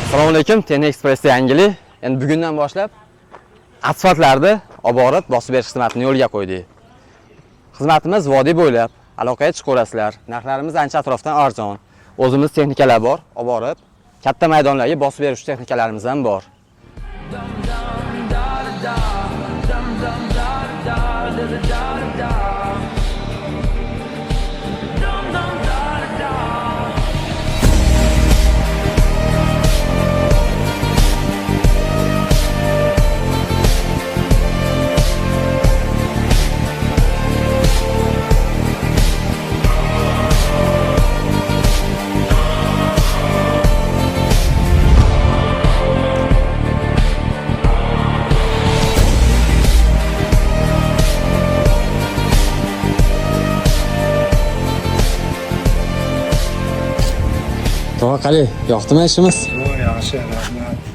Assalomu alaykum, Ten Express yangilik. Endi bugundan boshlab asfaltlarni olib borib bosib berish xizmatini yo'lga qo'ydik. Xizmatimiz vodiy bo'ylab, aloqaga chiqaverasizlar. Narxlarimiz ancha atrofdan arzon. O'zimiz texnikalar bor, olib borib katta maydonlarga bosib berish texnikalarimiz ham bor. To'g'ri, qali, yoqdimi ishimiz? Yaxshi, rahmat.